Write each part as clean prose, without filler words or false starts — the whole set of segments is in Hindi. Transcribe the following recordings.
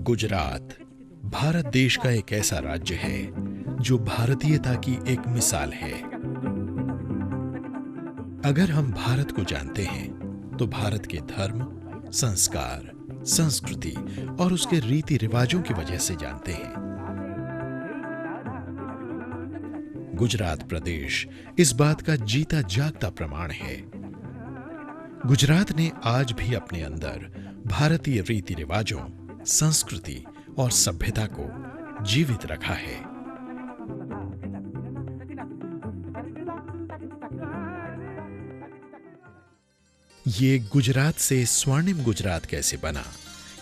गुजरात भारत देश का एक ऐसा राज्य है जो भारतीयता की एक मिसाल है। अगर हम भारत को जानते हैं तो भारत के धर्म, संस्कार, संस्कृति और उसके रीति रिवाजों की वजह से जानते हैं। गुजरात प्रदेश इस बात का जीता जागता प्रमाण है। गुजरात ने आज भी अपने अंदर भारतीय रीति रिवाजों, संस्कृति और सभ्यता को जीवित रखा है। ये गुजरात से स्वर्णिम गुजरात कैसे बना,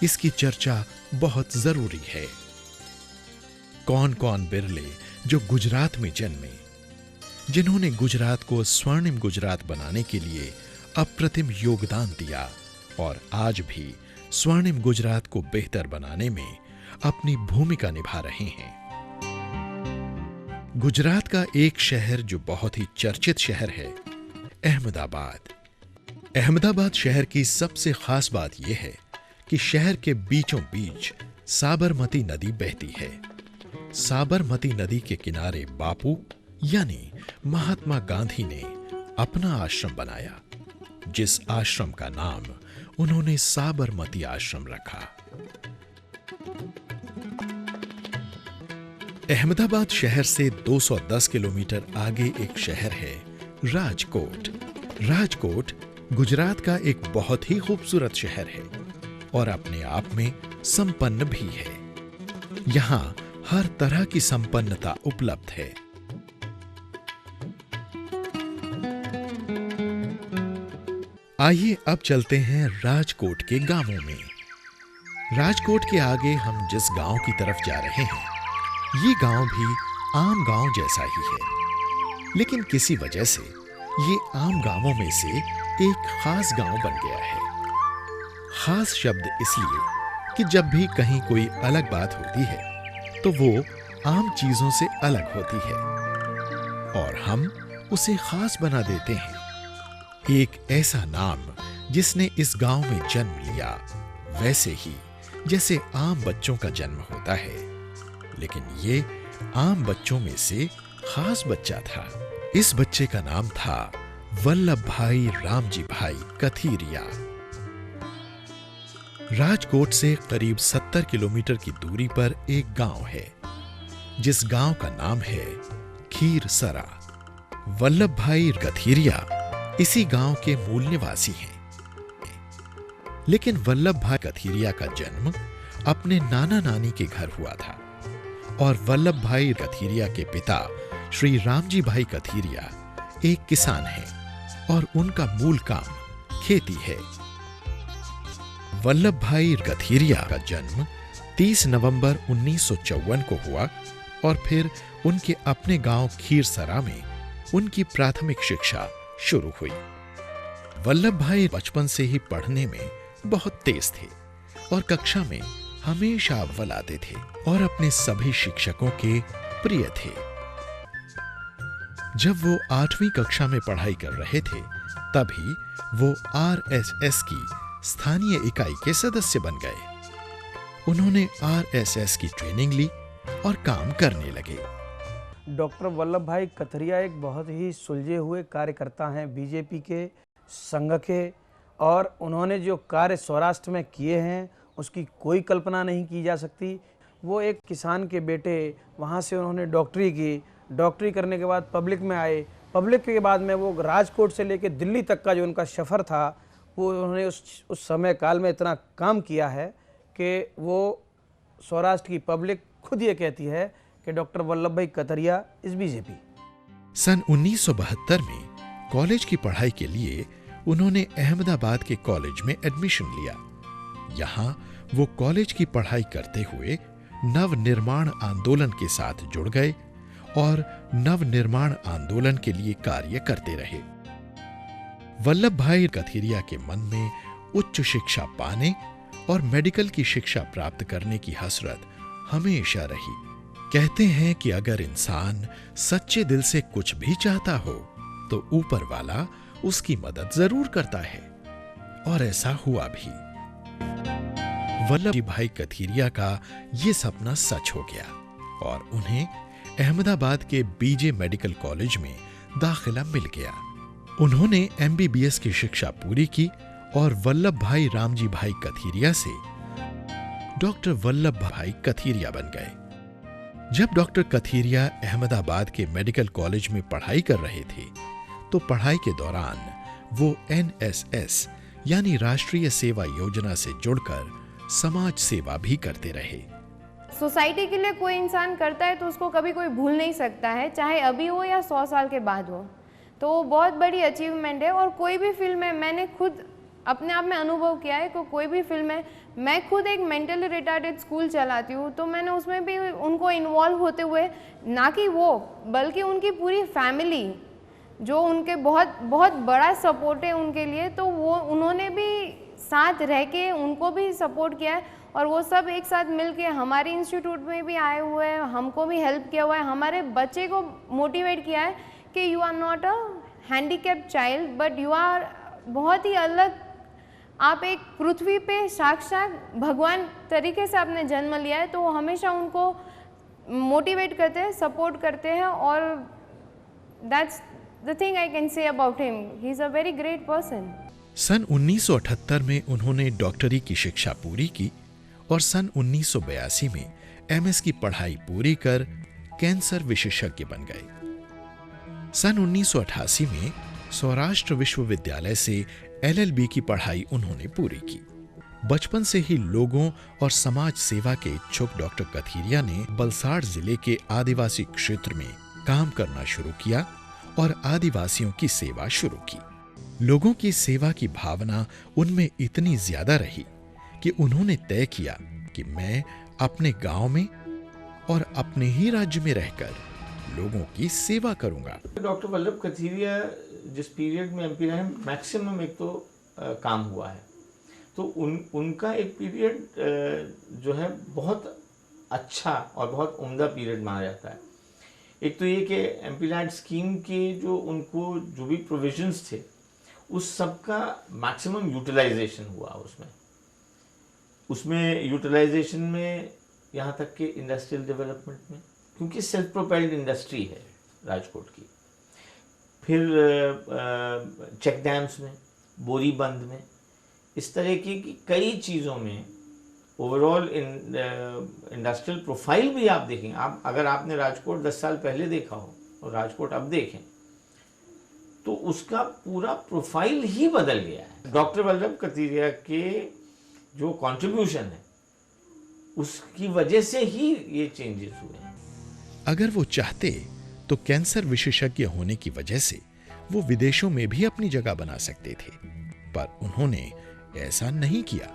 इसकी चर्चा बहुत जरूरी है। कौन कौन बिरले जो गुजरात में जन्मे, जिन्होंने गुजरात को स्वर्णिम गुजरात बनाने के लिए अप्रतिम योगदान दिया और आज भी स्वर्णिम गुजरात को बेहतर बनाने में अपनी भूमिका निभा रहे हैं। गुजरात का एक शहर जो बहुत ही चर्चित शहर है, अहमदाबाद। अहमदाबाद शहर की सबसे खास बात यह है कि शहर के बीचों बीच साबरमती नदी बहती है। साबरमती नदी के किनारे बापू यानी महात्मा गांधी ने अपना आश्रम बनाया, जिस आश्रम का नाम उन्होंने साबरमती आश्रम रखा। अहमदाबाद शहर से 210 किलोमीटर आगे एक शहर है राजकोट। राजकोट गुजरात का एक बहुत ही खूबसूरत शहर है और अपने आप में संपन्न भी है। यहां हर तरह की संपन्नता उपलब्ध है। आइए अब चलते हैं राजकोट के गांवों में। राजकोट के आगे हम जिस गांव की तरफ जा रहे हैं, ये गांव भी आम गांव जैसा ही है, लेकिन किसी वजह से ये आम गांवों में से एक खास गांव बन गया है। खास शब्द इसलिए कि जब भी कहीं कोई अलग बात होती है तो वो आम चीजों से अलग होती है और हम उसे खास बना देते हैं। एक ऐसा नाम जिसने इस गांव में जन्म लिया, वैसे ही जैसे आम बच्चों का जन्म होता है, लेकिन ये आम बच्चों में से खास बच्चा था। इस बच्चे का नाम था वल्लभ भाई रामजी भाई कथीरिया। राजकोट से करीब 70 किलोमीटर की दूरी पर एक गांव है, जिस गांव का नाम है खीरसरा। वल्लभ भाई कथीरिया इसी गांव के मूल निवासी हैं। लेकिन वल्लभ भाई कथीरिया का जन्म अपने नाना नानी के घर हुआ था और वल्लभ भाई कथीरिया के पिता श्री रामजी भाई कथीरिया एक किसान हैं और उनका मूल काम खेती है। वल्लभ भाई कथीरिया का जन्म 30 नवंबर 1954 को हुआ और फिर उनके अपने गांव खीरसरा में उनकी प्राथमिक शिक्षा शुरू हुई। वल्लभ भाई बचपन से ही पढ़ने में बहुत तेज थे और कक्षा में हमेशा अव्वल आते थे और अपने सभी शिक्षकों के प्रिय थे। जब वो 8वीं कक्षा में पढ़ाई कर रहे थे, तभी वो आरएसएस की स्थानीय इकाई के सदस्य बन गए। उन्होंने आरएसएस की ट्रेनिंग ली और काम करने लगे। डॉक्टर वल्लभ भाई कथीरिया एक बहुत ही सुलझे हुए कार्यकर्ता हैं बीजेपी के, संघ के, और उन्होंने जो कार्य सौराष्ट्र में किए हैं उसकी कोई कल्पना नहीं की जा सकती। वो एक किसान के बेटे, वहाँ से उन्होंने डॉक्टरी की, डॉक्टरी करने के बाद पब्लिक में आए। पब्लिक के बाद में वो राजकोट से लेकर दिल्ली तक का जो उनका सफ़र था, वो उन्होंने उस समय काल में इतना काम किया है कि वो सौराष्ट्र की पब्लिक खुद ये कहती है कि डॉक्टर वल्लभ भाई कथीरिया इज बीजेपी। सन 1972 में कॉलेज की पढ़ाई के लिए उन्होंने अहमदाबाद के कॉलेज में एडमिशन लिया। यहां वो कॉलेज की पढ़ाई करते हुए नवनिर्माण आंदोलन के साथ जुड़ गए और नवनिर्माण आंदोलन के लिए कार्य करते रहे। वल्लभ भाई कथीरिया के मन में उच्च शिक्षा पाने और मेडिकल की शिक्षा प्राप्त करने की हसरत हमेशा रही। कहते हैं कि अगर इंसान सच्चे दिल से कुछ भी चाहता हो तो ऊपर वाला उसकी मदद जरूर करता है, और ऐसा हुआ भी। वल्लभ भाई कथीरिया का ये सपना सच हो गया और उन्हें अहमदाबाद के बीजे मेडिकल कॉलेज में दाखिला मिल गया। उन्होंने एमबीबीएस की शिक्षा पूरी की और वल्लभ भाई रामजी भाई कथीरिया से डॉक्टर वल्लभ भाई कथीरिया बन गए। जब डॉक्टर कथीरिया अहमदाबाद के मेडिकल कॉलेज में पढ़ाई कर रहे थे तो पढ़ाई के दौरान वो एनएसएस यानी राष्ट्रीय सेवा योजना से जुड़कर समाज सेवा भी करते रहे। सोसाइटी के लिए कोई इंसान करता है तो उसको कभी कोई भूल नहीं सकता है, चाहे अभी हो या 100 साल के बाद हो। तो वो बहुत बड़ी अचीवमेंट है। और कोई भी फील्ड में मैंने खुद अपने आप में अनुभव किया है कि कोई भी फील्ड में, मैं खुद एक मेंटली रिटार्डेड स्कूल चलाती हूँ, तो मैंने उसमें भी उनको इन्वॉल्व होते हुए, ना कि वो बल्कि उनकी पूरी फैमिली जो उनके बहुत बहुत बड़ा सपोर्ट है उनके लिए, तो वो उन्होंने भी साथ रह के उनको भी सपोर्ट किया है। और वो सब एक साथ मिल के हमारे इंस्टीट्यूट में भी आए हुए हैं, हमको भी हेल्प किया हुआ है, हमारे बच्चे को मोटिवेट किया है कि you are not a handicapped child but you are बहुत ही अलग, आप एक पृथ्वी पे साक्षात भगवान तरीके से आपने जन्म लिया है। तो वो हमेशा उनको मोटिवेट करते हैं, सपोर्ट करते हैं और that's the thing I can say about him, he is a very great person. सन 1978 में उन्होंने डॉक्टरी की शिक्षा पूरी की और सन 1982 में एमएस की पढ़ाई पूरी कर कैंसर विशेषज्ञ बन गए। सन 1988 में सौराष्ट्र विश्वविद्यालय से एलएलबी की पढ़ाई उन्होंने पूरी की। बचपन से ही लोगों और समाज सेवा के इच्छुक डॉक्टर कथीरिया ने वलसाड़ जिले के आदिवासी क्षेत्र में काम करना शुरू किया और आदिवासियों की सेवा शुरू की। लोगों की सेवा की भावना उनमें इतनी ज्यादा रही कि उन्होंने तय किया कि मैं अपने गांव में और अपने ही राज्य में रहकर लोगों की सेवा करूंगा। डॉक्टर वल्लभ कथीरिया जिस पीरियड में एमपी रहे, मैक्सिमम एक तो काम हुआ है, तो उनका एक पीरियड जो है बहुत अच्छा और बहुत उम्दा पीरियड माना जाता है। एक तो ये कि एमपी लैंड स्कीम के जो उनको जो भी प्रोविजंस थे उस सब का मैक्सिमम यूटिलाइजेशन हुआ उसमें यूटिलाइजेशन में यहाँ तक कि इंडस्ट्रियल डेवलपमेंट में, क्योंकि सेल्फ प्रोपेल्ड इंडस्ट्री है राजकोट की, फिर चेक डैम्स में, बोरी बंद में, इस तरह की कई चीज़ों में ओवरऑल इंडस्ट्रियल प्रोफाइल भी आप देखें, आप अगर आपने राजकोट 10 साल पहले देखा हो और राजकोट अब देखें तो उसका पूरा प्रोफाइल ही बदल गया है। डॉक्टर वल्लभ कथीरिया के जो कंट्रीब्यूशन है उसकी वजह से ही ये चेंजेस हुए हैं। अगर वो चाहते तो कैंसर विशेषज्ञ होने की वजह से वो विदेशों में भी अपनी जगह बना सकते थे, पर उन्होंने ऐसा नहीं किया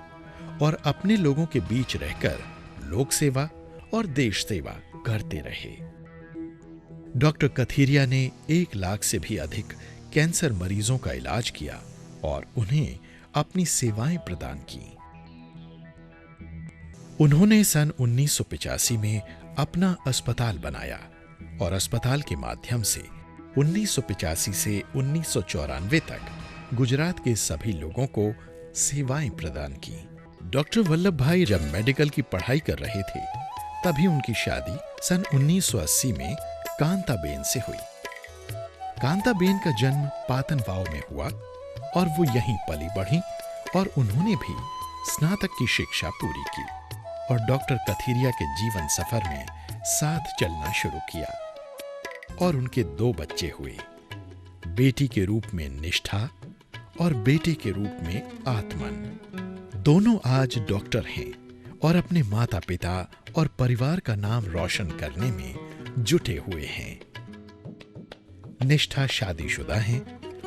और अपने लोगों के बीच रहकर लोक सेवा और देश सेवा करते रहे। डॉक्टर कथीरिया ने 1 लाख से भी अधिक कैंसर मरीजों का इलाज किया और उन्हें अपनी सेवाएं प्रदान की। उन्होंने सन 1985 में अपना अस्पताल बनाया और अस्पताल के माध्यम से 1985 से 1994 तक गुजरात के सभी लोगों को सेवाएं प्रदान की। डॉक्टर वल्लभ भाई जब मेडिकल की पढ़ाई कर रहे थे तभी उनकी शादी सन 1980 में कांताबेन से हुई। कांताबेन का जन्म पातनवाव में हुआ और वो यहीं पली बढ़ी और उन्होंने भी स्नातक की शिक्षा पूरी की और डॉक्टर कथीरिया के जीवन सफर में साथ चलना शुरू किया और उनके 2 बच्चे हुए, बेटी के रूप में निष्ठा और बेटे के रूप में आत्मन। दोनों आज डॉक्टर हैं और अपने माता पिता और परिवार का नाम रोशन करने में जुटे हुए हैं। निष्ठा शादीशुदा हैं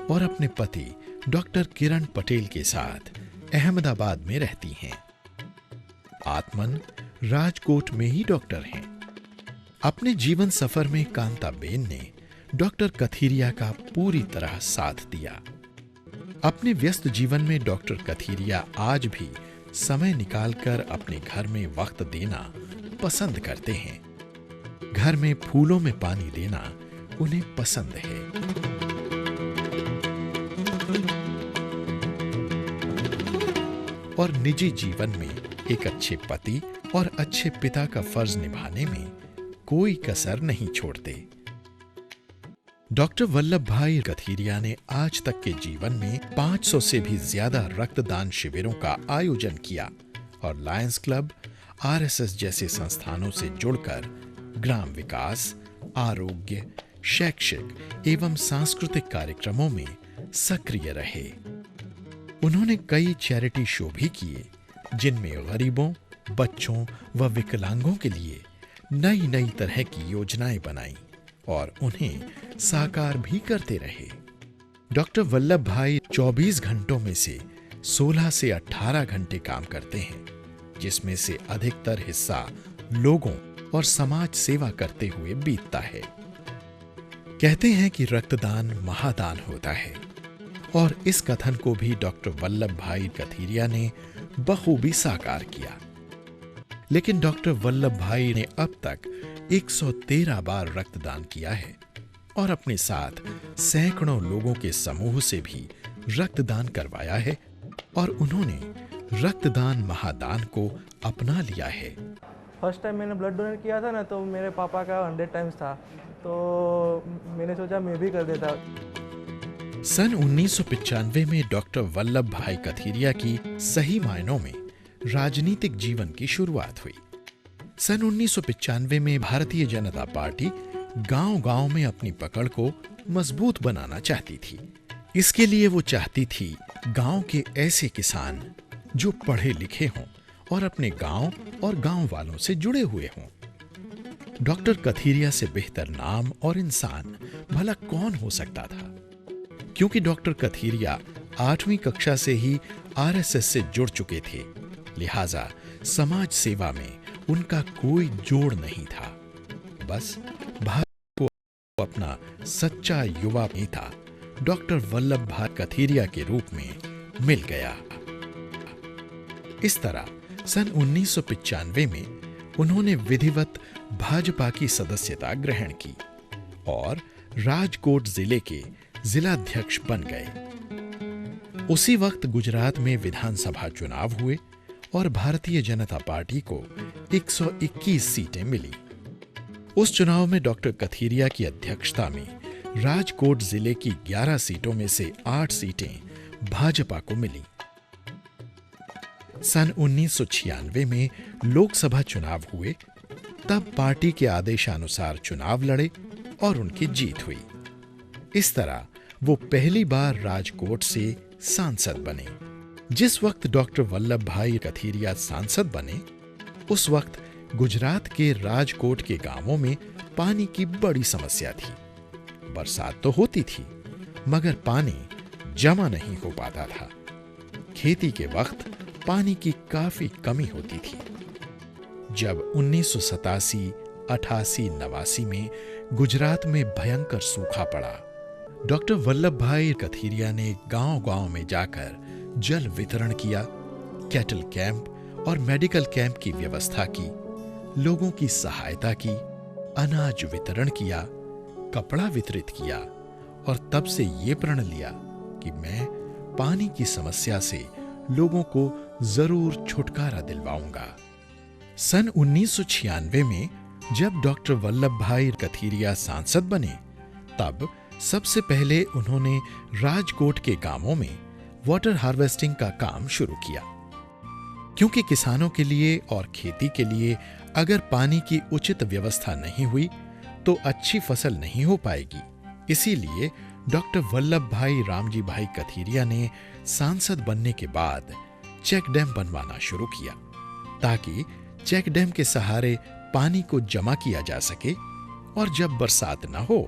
और अपने पति डॉक्टर किरण पटेल के साथ अहमदाबाद में रहती हैं। आत्मन राजकोट में ही डॉक्टर हैं। अपने जीवन सफर में कांताबेन ने डॉक्टर कथीरिया का पूरी तरह साथ दिया। अपने व्यस्त जीवन में डॉक्टर कथीरिया आज भी समय निकालकर अपने घर में वक्त देना पसंद करते हैं। घर में फूलों में पानी देना उन्हें पसंद है। और निजी जीवन में एक अच्छे पति और अच्छे पिता का फर्ज निभाने में कोई कसर नहीं छोड़ते। डॉक्टर वल्लभ भाई कथीरिया ने आज तक के जीवन में 500 से भी ज्यादा रक्तदान शिविरों का आयोजन किया और लायंस क्लब, आरएसएस जैसे संस्थानों से जुड़कर ग्राम विकास, आरोग्य, शैक्षिक एवं सांस्कृतिक कार्यक्रमों में सक्रिय रहे। उन्होंने कई चैरिटी शो भी किए जिनमें गरीबों, बच्चों व विकलांगों के लिए नई नई तरह की योजनाएं बनाई और उन्हें साकार भी करते रहे। डॉक्टर वल्लभ भाई 24 घंटों में से 16 से 18 घंटे काम करते हैं, जिसमें से अधिकतर हिस्सा लोगों और समाज सेवा करते हुए बीतता है। कहते हैं कि रक्तदान महादान होता है और इस कथन को भी डॉक्टर वल्लभ भाई कथीरिया ने बखूबी साकार किया। लेकिन डॉक्टर वल्लभ भाई ने अब तक 113 बार रक्तदान किया है और अपने साथ सैकड़ों लोगों के समूह से भी रक्तदान करवाया है और उन्होंने रक्तदान महादान को अपना लिया है। फर्स्ट टाइम मैंने ब्लड डोनेट किया था ना, तो मेरे पापा का 100 टाइम्स था, तो मैंने सोचा मैं भी कर देता। सन 1995 में डॉक्टर वल्लभ भाई कथीरिया की सही मायनों में राजनीतिक जीवन की शुरुआत हुई। सन 1995 में भारतीय जनता पार्टी गांव-गांव में अपनी पकड़ को मजबूत बनाना चाहती थी। इसके लिए वो चाहती थी गांव के ऐसे किसान जो पढ़े लिखे हों और अपने गांव और गांव वालों से जुड़े हुए हों। डॉक्टर कथीरिया से बेहतर नाम और इंसान भला कौन हो सकता था, क्योंकि डॉक्टर कथीरिया 8वीं कक्षा से ही आरएसएस से जुड़ चुके थे, लिहाजा समाज सेवा में उनका कोई जोड़ नहीं था। बस भारत को अपना सच्चा युवा नेता डॉक्टर वल्लभ भाई कथीरिया के रूप में मिल गया। इस तरह सन 1995 में उन्होंने विधिवत भाजपा की सदस्यता ग्रहण की और राजकोट जिले के जिलाध्यक्ष बन गए। उसी वक्त गुजरात में विधानसभा चुनाव हुए और भारतीय जनता पार्टी को 121 सीटें मिली। उस चुनाव में डॉक्टर कथीरिया की अध्यक्षता में राजकोट जिले की 11 सीटों में से 8 सीटें भाजपा को मिली। सन 1996 में लोकसभा चुनाव हुए, तब पार्टी के आदेशानुसार चुनाव लड़े और उनकी जीत हुई। इस तरह वो पहली बार राजकोट से सांसद बने। जिस वक्त डॉक्टर वल्लभ भाई कथीरिया सांसद बने, उस वक्त गुजरात के राजकोट के गांवों में पानी की बड़ी समस्या थी। बरसात तो होती थी, मगर पानी जमा नहीं हो पाता था। खेती के वक्त पानी की काफी कमी होती थी। जब 1987, 88, 89 में गुजरात में भयंकर सूखा पड़ा, डॉक्टर वल्लभ भाई कथीरिया ने गांव-गांव में जाकर जल वितरण किया, कैटल कैंप और मेडिकल कैंप की व्यवस्था की, लोगों की सहायता की, अनाज वितरण किया, कपड़ा वितरित किया और तब से ये प्रण लिया कि मैं पानी की समस्या से लोगों को जरूर छुटकारा दिलवाऊंगा। सन 1996 में जब डॉक्टर वल्लभ भाई कथीरिया सांसद बने, तब सबसे पहले उन्होंने राजकोट के गांवों में वाटर हार्वेस्टिंग का काम शुरू किया, क्योंकि किसानों के लिए और खेती के लिए अगर पानी की उचित व्यवस्था नहीं हुई तो अच्छी फसल नहीं हो पाएगी। इसीलिए डॉक्टर वल्लभ भाई रामजी भाई कथीरिया ने सांसद बनने के बाद चेक डैम बनवाना शुरू किया, ताकि चेक डैम के सहारे पानी को जमा किया जा सके और जब बरसात न हो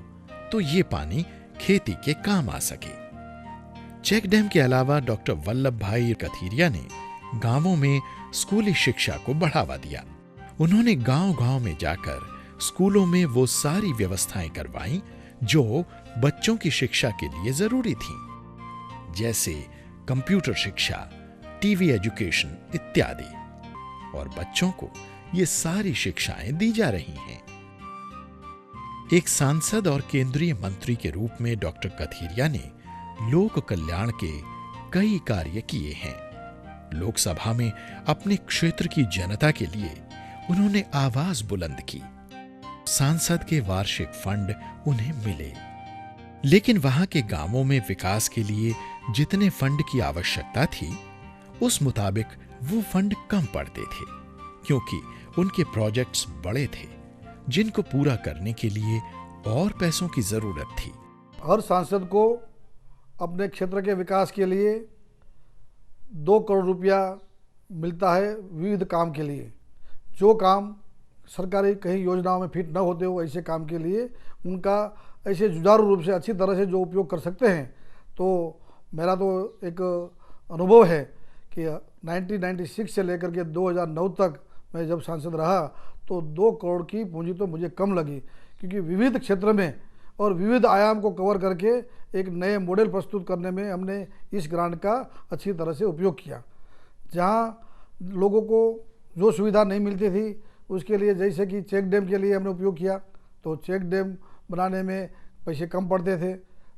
तो ये पानी खेती के काम आ सके। चेक डैम के अलावा डॉक्टर वल्लभ भाई कथीरिया ने गांवों में स्कूली शिक्षा को बढ़ावा दिया। उन्होंने गांव-गांव में जाकर स्कूलों में वो सारी व्यवस्थाएं करवाईं जो बच्चों की शिक्षा के लिए जरूरी थीं, जैसे कंप्यूटर शिक्षा, टीवी एजुकेशन इत्यादि, और बच्चों को ये सारी शिक्षाएं दी जा रही हैं। एक सांसद और केंद्रीय मंत्री के रूप में डॉक्टर कथीरिया ने लोक कल्याण के कई कार्य किए हैं। लोकसभा में अपने क्षेत्र की जनता के लिए उन्होंने आवाज बुलंद की। सांसद के वार्षिक फंड उन्हें मिले, लेकिन वहां के गांवों में विकास के लिए जितने फंड की आवश्यकता थी उस मुताबिक वो फंड कम पड़ते थे, क्योंकि उनके प्रोजेक्ट्स बड़े थे जिनको पूरा करने के लिए और पैसों की जरूरत थी। हर सांसद को अपने क्षेत्र के विकास के लिए 2 करोड़ रुपया मिलता है विविध काम के लिए। जो काम सरकारी कहीं योजनाओं में फिट न होते हो ऐसे काम के लिए उनका ऐसे जुझारू रूप से अच्छी तरह से जो उपयोग कर सकते हैं। तो मेरा तो एक अनुभव है कि 1996 से लेकर के 2009 तक मैं जब सांसद रहा तो 2 करोड़ की पूंजी तो मुझे कम लगी, क्योंकि विविध क्षेत्र में और विविध आयाम को कवर करके एक नए मॉडल प्रस्तुत करने में हमने इस ग्रांट का अच्छी तरह से उपयोग किया। जहाँ लोगों को जो सुविधा नहीं मिलती थी उसके लिए, जैसे कि चेक डैम के लिए हमने उपयोग किया, तो चेक डैम बनाने में पैसे कम पड़ते थे,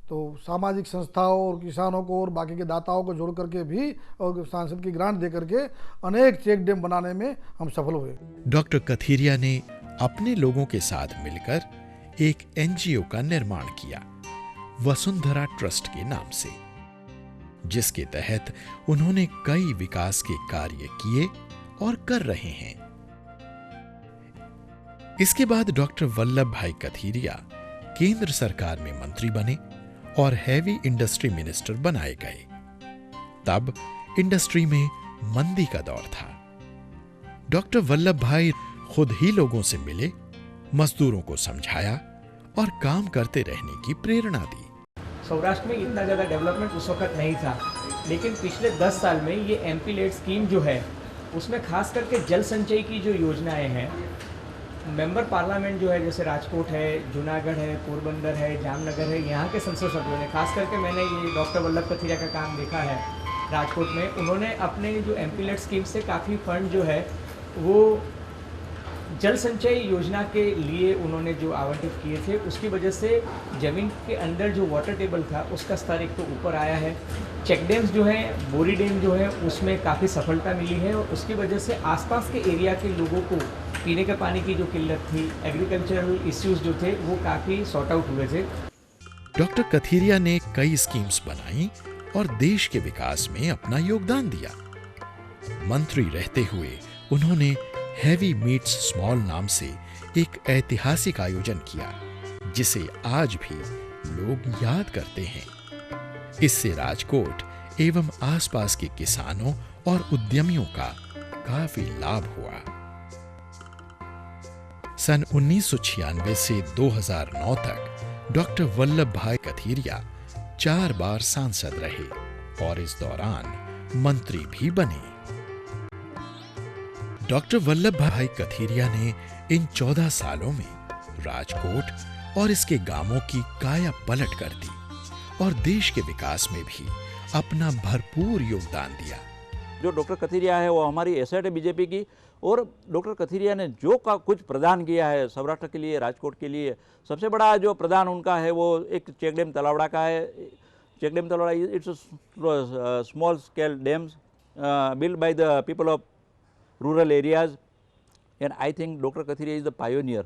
तो सामाजिक संस्थाओं और किसानों को और बाकी के दाताओं को जोड़ करके भी और सांसद की ग्रांट दे करके अनेक चेक डैम बनाने में हम सफल हुए। डॉक्टर कथीरिया ने अपने लोगों के साथ मिलकर एक एनजीओ का निर्माण किया, वसुंधरा ट्रस्ट के नाम से, जिसके तहत उन्होंने कई विकास के कार्य किए और कर रहे हैं। इसके बाद डॉक्टर वल्लभ भाई कथीरिया केंद्र सरकार में मंत्री बने और हैवी इंडस्ट्री मिनिस्टर बनाए गए। तब इंडस्ट्री में मंदी का दौर था। डॉक्टर वल्लभ भाई खुद ही लोगों से मिले, मजदूरों को समझाया और काम करते रहने की प्रेरणा दी। सौराष्ट्र में इतना ज़्यादा डेवलपमेंट उस वक्त नहीं था, लेकिन पिछले 10 साल में ये एमपी लेड स्कीम जो है उसमें खास करके जल संचय की जो योजनाएं हैं, मेंबर पार्लियामेंट जो है जैसे राजकोट है, जूनागढ़ है, पोरबंदर है, जामनगर है, यहाँ के संसद सभ्यों ने, खास करके मैंने ये डॉक्टर वल्लभ कथीरिया का काम देखा है राजकोट में, उन्होंने अपने जो एमपी लेड स्कीम से काफ़ी फंड जो है वो जल संचय योजना के लिए उन्होंने जो आवंटित किए थे, उसकी वजह से ज़मीन के अंदर जो वाटर टेबल था उसका स्तर एक तो ऊपर आया है। चेक डैम्स जो हैं, बोरी डैम जो है उसमें काफ़ी सफलता मिली है और उसकी वजह से आसपास के एरिया के लोगों को पीने के पानी की जो किल्लत थी, एग्रीकल्चरल इश्यूज जो थे वो काफ़ी सॉर्ट आउट हुए थे। डॉक्टर कथीरिया ने कई स्कीम्स बनाई और देश के विकास में अपना योगदान दिया। मंत्री रहते हुए उन्होंने हैवी मीट्स स्मॉल नाम से एक ऐतिहासिक आयोजन किया, जिसे आज भी लोग याद करते हैं। इससे राजकोट एवं आसपास के किसानों और उद्यमियों का काफी लाभ हुआ। सन 1996 से 2009 तक डॉक्टर वल्लभ भाई कथीरिया 4 बार सांसद रहे और इस दौरान मंत्री भी बने। डॉक्टर वल्लभ भाई कथीरिया ने इन 14 सालों में राजकोट और इसके गांवों की काया पलट कर दी और देश के विकास में भी अपना भरपूर योगदान दिया। जो डॉक्टर कथीरिया है वो हमारी एसेट है बीजेपी की, और डॉक्टर कथीरिया ने जो कुछ प्रदान किया है सौराष्ट्र के लिए, राजकोट के लिए, सबसे बड़ा जो प्रदान उनका है वो एक चेक डैम तलावड़ा का है। चेक डैम तलावड़ा it's small scale dams built by the people of rural areas, and I think Dr. Kathiria is the pioneer.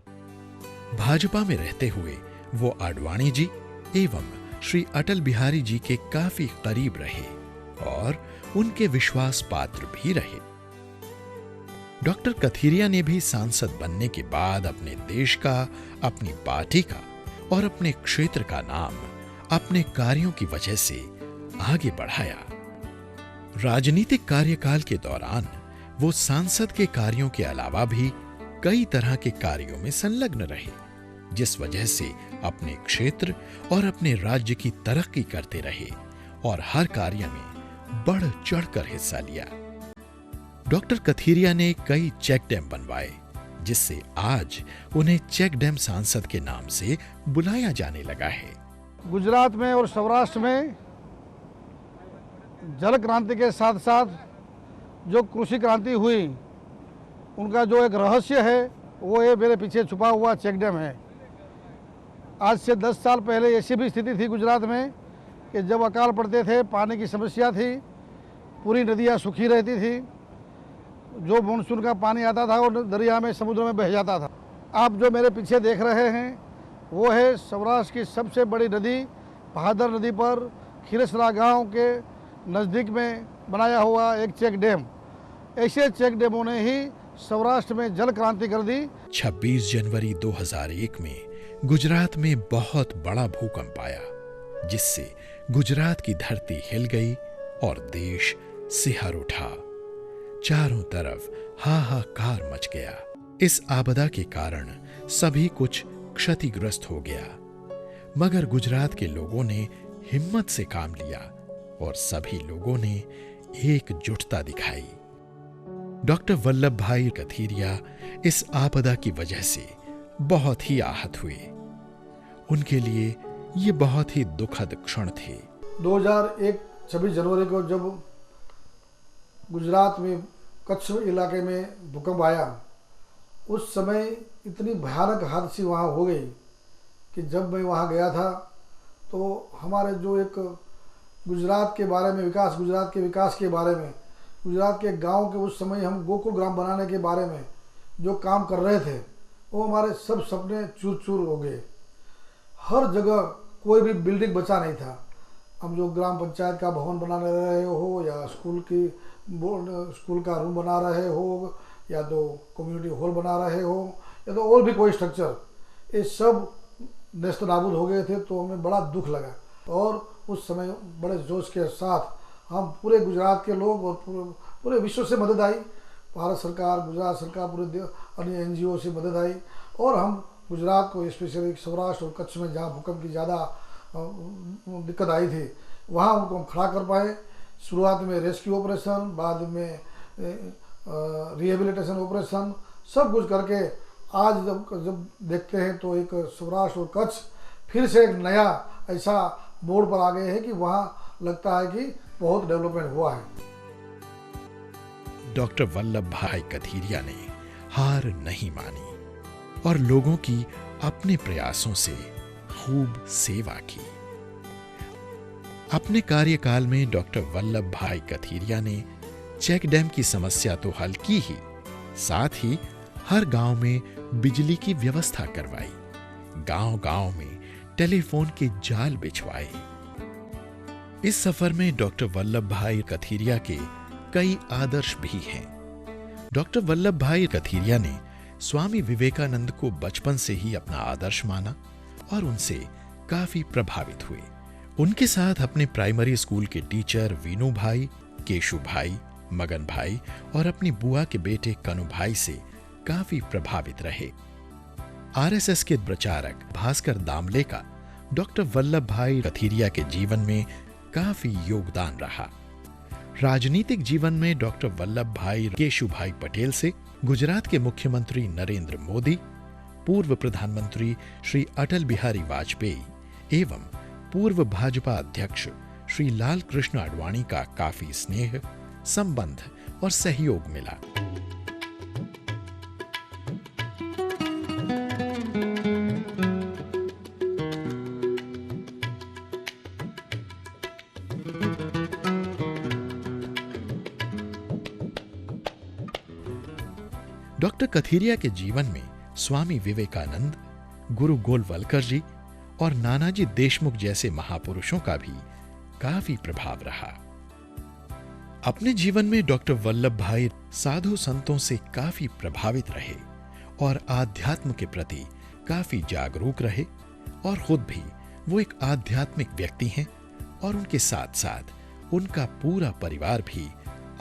Bhajpa में रहते हुए वो आडवाणी जी एवं श्री अटल बिहारी जी के काफी करीब रहे और उनके विश्वास पात्र भी रहे। डॉक्टर कथीरिया ने भी सांसद बनने के बाद अपने देश का, अपनी पार्टी का और अपने क्षेत्र का नाम अपने कार्यों की वजह से आगे बढ़ाया। राजनीतिक कार्यकाल के दौरान वो सांसद के कार्यों के अलावा भी कई तरह के कार्यों में संलग्न रहे, जिस वजह से अपने क्षेत्र और अपने राज्य की तरक्की करते रहे और हर कार्य में बढ़ चढ़कर हिस्सा लिया। डॉक्टर कथीरिया ने कई चेक डैम बनवाए, जिससे आज उन्हें चेक डैम सांसद के नाम से बुलाया जाने लगा है। गुजरात में और सौराष्ट्र में जल क्रांति के साथ साथ जो कृषि क्रांति हुई, उनका जो एक रहस्य है वो ये मेरे पीछे छुपा हुआ चेक डैम है। आज से 10 साल पहले ऐसी भी स्थिति थी गुजरात में कि जब अकाल पड़ते थे, पानी की समस्या थी, पूरी नदियाँ सूखी रहती थी, जो मानसून का पानी आता था वो दरिया में, समुद्र में बह जाता था। आप जो मेरे पीछे देख रहे हैं वो है सौराष्ट्र की सबसे बड़ी नदी बहादुर नदी पर खीरसरा गांव के नज़दीक में बनाया हुआ एक चेक डैम। ऐसे चेक डैमों ने ही सौराष्ट्र में जल क्रांति कर दी। 26 जनवरी 2001 में गुजरात में बहुत बड़ा भूकंप आया, जिससे गुजरात की धरती हिल गई और देश सिहर उठा। चारों तरफ हाहाकार मच गया। इस आपदा के कारण सभी कुछ क्षतिग्रस्त हो गया, मगर गुजरात के लोगों ने हिम्मत से काम लिया और सभी लोगों ने एकजुटता दिखाई। डॉक्टर वल्लभ भाई कथीरिया इस आपदा की वजह से बहुत ही आहत हुए। उनके लिए ये बहुत ही दुखद क्षण थे। 2001 26 जनवरी को जब गुजरात में कच्छ इलाके में भूकंप आया, उस समय इतनी भयानक हादसी वहाँ हो गई कि जब मैं वहाँ गया था तो हमारे जो एक गुजरात के बारे में गुजरात के विकास के बारे में, गुजरात के गांव के उस समय हम गोकुल ग्राम बनाने के बारे में जो काम कर रहे थे, वो हमारे सब सपने चूर चूर हो गए। हर जगह कोई भी बिल्डिंग बचा नहीं था। हम जो ग्राम पंचायत का भवन बना रहे हो या स्कूल का रूम बना रहे हो या तो कम्युनिटी हॉल बना रहे हो या तो और भी कोई स्ट्रक्चर, ये सब नेस्त नाबूद हो गए थे। तो हमें बड़ा दुख लगा और उस समय बड़े जोश के साथ हम पूरे गुजरात के लोग और पूरे विश्व से मदद आई। भारत सरकार, गुजरात सरकार, पूरे अन्य NGO से मदद आई और हम गुजरात को स्पेशली सौराष्ट्र और कच्छ में जहाँ भूकंप की ज़्यादा दिक्कत आई थी वहाँ उनको हम खड़ा कर पाए। शुरुआत में रेस्क्यू ऑपरेशन, बाद में रिहेबिलिटेशन ऑपरेशन, सब कुछ करके आज जब देखते हैं तो एक सौराष्ट्र और कच्छ फिर से एक नया ऐसा मोड़ पर आ गए हैं कि वहाँ लगता है कि बहुत डेवलपमेंट हुआ है। डॉक्टर वल्लभ भाई कथीरिया ने हार नहीं मानी और लोगों की अपने प्रयासों से खूब सेवा की। अपने कार्यकाल में डॉक्टर वल्लभ भाई कथीरिया ने चेक डैम की समस्या तो हल की ही, साथ ही हर गांव में बिजली की व्यवस्था करवाई, गांव-गांव में टेलीफोन के जाल बिछवाए। इस सफर में डॉक्टर वल्लभ भाई कथीरिया के कई आदर्श भी हैं। डॉक्टर वल्लभ भाई कथीरिया ने स्वामी विवेकानंद को बचपन से ही अपना आदर्श माना और उनसे काफी प्रभावित हुए। उनके साथ अपने प्राइमरी स्कूल के टीचर वीनू भाई, केशु भाई, मगन भाई और अपनी बुआ के बेटे कनु भाई से काफी प्रभावित रहे। RSS के प्रचारक भास्कर दामले का डॉक्टर वल्लभ भाई कथीरिया के जीवन में काफी योगदान रहा। राजनीतिक जीवन में डॉक्टर वल्लभ भाई केशु भाई पटेल से गुजरात के मुख्यमंत्री नरेंद्र मोदी, पूर्व प्रधानमंत्री श्री अटल बिहारी वाजपेयी एवं पूर्व भाजपा अध्यक्ष श्री लाल कृष्ण आडवाणी का काफी स्नेह, संबंध और सहयोग मिला। डॉक्टर कथीरिया के जीवन में स्वामी विवेकानंद, गुरु गोलवलकर जी और नानाजी देशमुख जैसे महापुरुषों का भी काफी प्रभाव रहा। अपने जीवन में डॉक्टर वल्लभ भाई साधु संतों से काफी प्रभावित रहे और आध्यात्म के प्रति काफी जागरूक रहे और खुद भी वो एक आध्यात्मिक व्यक्ति हैं और उनके साथ साथ उनका पूरा परिवार भी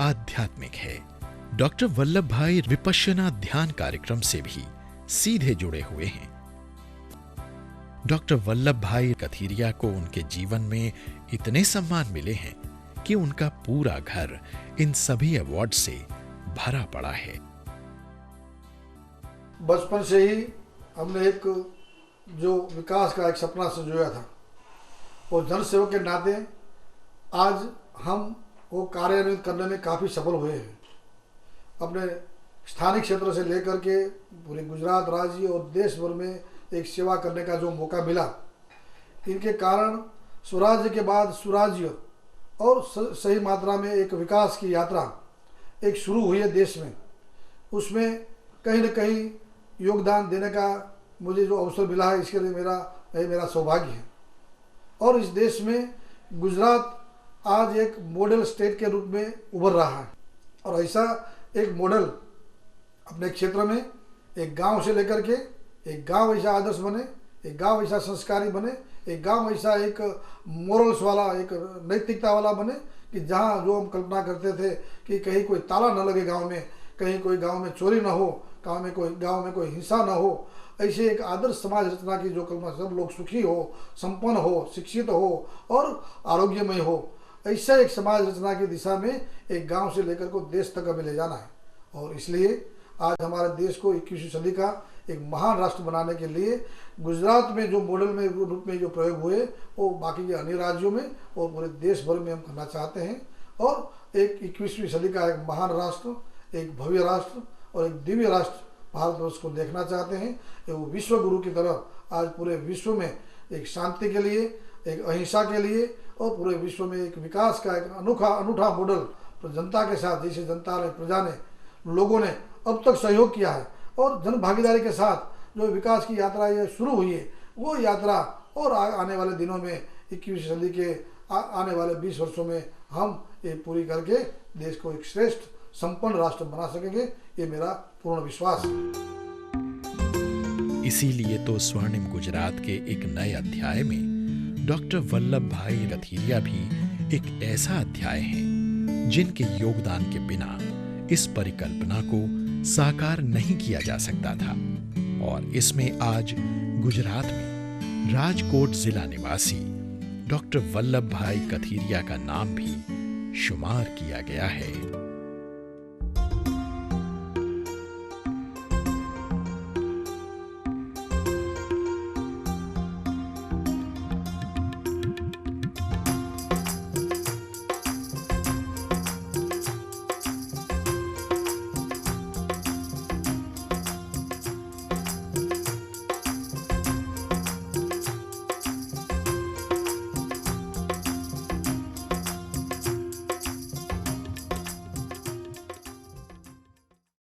आध्यात्मिक है। डॉक्टर वल्लभ भाई विपश्यना ध्यान कार्यक्रम से भी सीधे जुड़े हुए हैं। डॉक्टर वल्लभ भाई कथीरिया को उनके जीवन में इतने सम्मान मिले हैं कि उनका पूरा घर इन सभी अवार्ड से भरा पड़ा है। बचपन से ही हमने एक जो विकास का एक सपना संजोया था और जनसेवक के नाते आज हम वो कार्यान्वित करने में काफ़ी सफल हुए हैं। अपने स्थानीय क्षेत्र से लेकर के पूरे गुजरात राज्य और देश भर में एक सेवा करने का जो मौका मिला, इनके कारण स्वराज्य के बाद सुराज्य और सही मात्रा में एक विकास की यात्रा एक शुरू हुई है देश में, उसमें कहीं न कहीं योगदान देने का मुझे जो अवसर मिला है, इसके लिए मेरा सौभाग्य है। और इस देश में गुजरात आज एक मॉडल स्टेट के रूप में उभर रहा है, और ऐसा एक मॉडल अपने क्षेत्र में एक गांव से लेकर के एक गांव ऐसा आदर्श बने, एक गांव ऐसा संस्कारी बने, एक गांव ऐसा एक मोरल्स वाला, एक नैतिकता वाला बने कि जहां जो हम कल्पना करते थे कि कहीं कोई ताला न लगे गांव में, कहीं कोई गांव में चोरी न हो, गांव में कोई हिंसा न हो, ऐसे एक आदर्श समाज रचना की जो कल्पना, सब लोग सुखी हो, संपन्न हो, शिक्षित हो और आरोग्यमय हो, ऐसा एक समाज रचना की दिशा में एक गांव से लेकर को देश तक हमें ले जाना है। और इसलिए आज हमारे देश को 21वीं सदी का एक महान राष्ट्र बनाने के लिए गुजरात में जो मॉडल में रूप में जो प्रयोग हुए वो बाकी के अन्य राज्यों में और पूरे देश भर में हम करना चाहते हैं, और एक 21वीं सदी का एक महान राष्ट्र, एक भव्य राष्ट्र और एक दिव्य राष्ट्र भारतवर्ष को देखना चाहते हैं। वो विश्व गुरु की तरह आज पूरे विश्व में एक शांति के लिए, एक अहिंसा के लिए और पूरे विश्व में एक विकास का एक अनूठा मॉडल जनता के साथ, जैसे जनता ने, प्रजा ने, लोगों ने अब तक सहयोग किया है और जन भागीदारी के साथ जो विकास की यात्रा ये शुरू हुई है, वो यात्रा और आने वाले दिनों में 21वीं सदी के आने वाले 20 वर्षों में हम ये पूरी करके देश को एक श्रेष्ठ संपन्न राष्ट्र बना सकेंगे, ये मेरा पूर्ण विश्वास है। इसीलिए तो स्वर्णिम गुजरात के एक नए अध्याय में डॉक्टर वल्लभ भाई रथीरिया भी एक ऐसा अध्याय है जिनके योगदान के बिना इस परिकल्पना को साकार नहीं किया जा सकता था। और इसमें आज गुजरात में राजकोट जिला निवासी डॉक्टर वल्लभ भाई कथीरिया का नाम भी शुमार किया गया है।